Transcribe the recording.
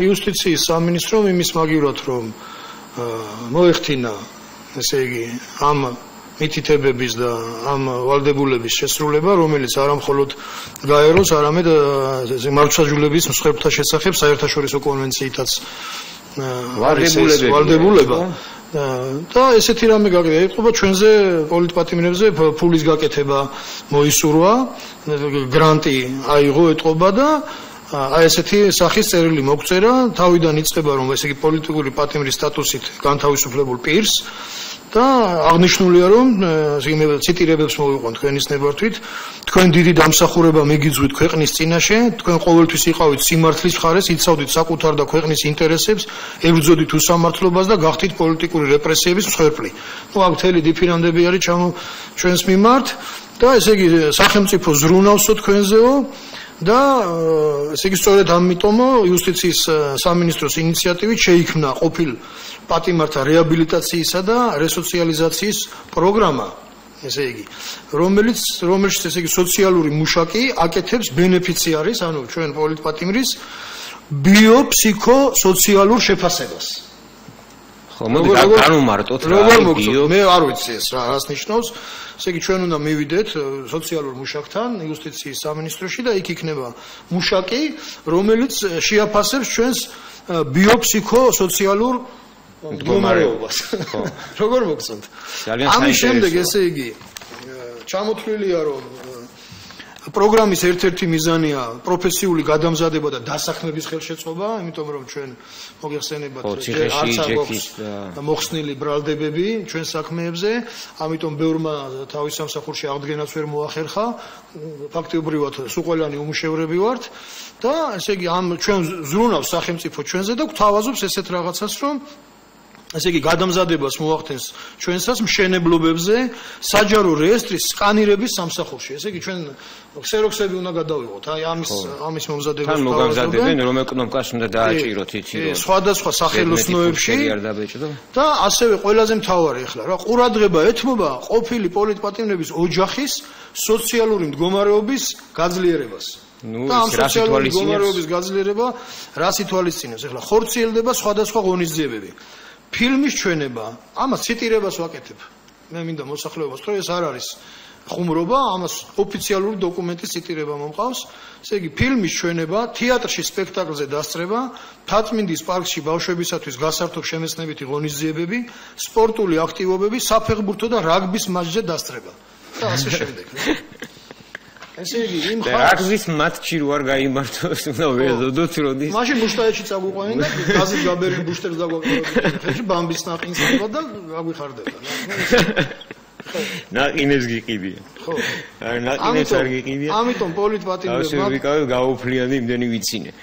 Იუსტიციის სამინისტრომ იმის მაგივრად რომ მოეხთინა, ესე იგი, ამ მითითებების და ამ ვალდებულების შესრულება, რომელიც არამხოლოდ გაეროს, არამედ მართლმსაჯულების მსხვერპლთა შესახებ საერთაშორისო კონვენციითაც ვალდებულება. და ესეთი რამე გაგიყვება ჩვენზე პოლიტპატიმრებზე ფულის გაკეთება მოისურვა, გრანტი აიღო ეტყობა და აი ესეთი სახის წერილი მოგწერა, თავიდან იწყება რომ ესე იგი პოლიტიკური პატიმრის სტატუსით განთავისუფლებულ პირს და აღნიშნულია რომ ციტირებებს მოვიყვან თქვენის ნებართვით, თქვენ დიდი დამსახურება მიგიძვით ქვეყნის წინაშე, თქვენ ყოველთვის იყავით სიმართლის მხარეს, იცავდით საკუთარ და ქვეყნის ინტერესებს, ებრძოდით უსამართლობას და გახდით პოლიტიკური რეპრესიების მსხვერპლი. აქ მთელი დიფირანდები არის ჩვენს მიმართ და ესე იგი სახელმწიფო ზრუნავსო თქვენზეო და ესე იგი სწორედ ამიტომ იუსტიციის სამინისტროს ინიციატივით შეიქმნა ყოფილ პატიმართა რეაბილიტაციისა და რესოციალიზაციის პროგრამა, ესე იგი, რომელიც ესე იგი სოციალური მუშაკი აკეთებს ბენეფიციარის, ანუ ჩვენ პოლიტპატიმრის ბიოფსიქოსოციალურ შეფასებას. ხო, მოდი განვმარტოთ რა ბიო. მე არ ვიცი ეს რას ნიშნავს. ესე იგი ჩვენ უნდა მივიდეთ სოციალურ მუშაკთან იუსტიციის სამინისტროში და იქ იქნება მუშაკი, რომელიც შეაფასებს ჩვენს ბიოფსიქოსოციალურ მდგომარეობას. როგორ მოგწონთ? ამის შემდეგ ესე იგი ჩამოთვლილია რომ პროგრამის ერთ-ერთი მიზანია პროფესიული გადამზადება და დასაქმების ხელშეწყობა, იმიტომ რომ ჩვენ მოგეხსენებათ არც არ გვაქვს მოხსნილი ბრალდებები ჩვენ საქმეებზე, ამიტომ ბევრმა თავის სამსახურში აღდგენაც ვერ მოახერხა, ფაქტობრივად სუყოლანი უმუშევრები ვართ და ესე იგი ამ ჩვენ ზრუნავს სახელმწიფო ჩვენზე და გვთავაზობს ესეთ რაღაცას, რომ ესე იგი გადამზადებას მოახდენს ჩვენსას მშენებლობებზე საჯარო რეესტრის სკანირების სამსახურში. ესე იგი ჩვენ ქსეროქსები უნდა გადავიღოთ. აი ამის მომზადებას თან მოგამზადებენ რომ ეკონომიკას უნდა დააჭიროთ იცი რომ სხვადასხვა სახელოსნოებში და ასევე ყველაზე მთავარი ახლა რა ყურადღება ეთმობა ყოფილი პოლიტპატიმრების ოჯახის სოციალური მდგომარეობის გაძლიერებას. და ამ სოციალური მდგომარეობის გაძლიერება რას ითვალისწინებს? ახლა ხორციელდება სხვადასხვა ღონისძიებები. ფილმის ჩვენება, ამას ციტირებას ვაკეთებ. მე მინდა მოსახლეობას, რომ ეს არ არის ხუმრობა, ამას ოფიციალური დოკუმენტის ციტირება მომყავს. ესე იგი, ფილმის ჩვენება, თეატრში სპექტაკლზე დასწრება, მთაწმინდის პარკში ბავშვებისათვის გასართობ შემეცნებითი ღონისძიებები, სპორტული აქტივობები, საფეხბურთო და რაგბის მატჩზე დასწრება. და ასე შემდეგ. ესე იგი, იმ რაგბის მატჩი რო არ გაიმართოს, უნდა ვეზოდოთ როდის. მაშინ მუშტაეთში წაგვიყვანენ და გაზეთ გაბერილ ბუშტერს დაგვაყენებდნენ. ხეში ბამბის ნაყინს აბა და აგვიხარდება. ნაყინებს გიყიდია. ხო. აი ნაყინებს არ გიყიდია. ამიტომ პოლიტპატიმრებმა ასე ვიკავებ გაუფლიანი იმდენი ვიცინე.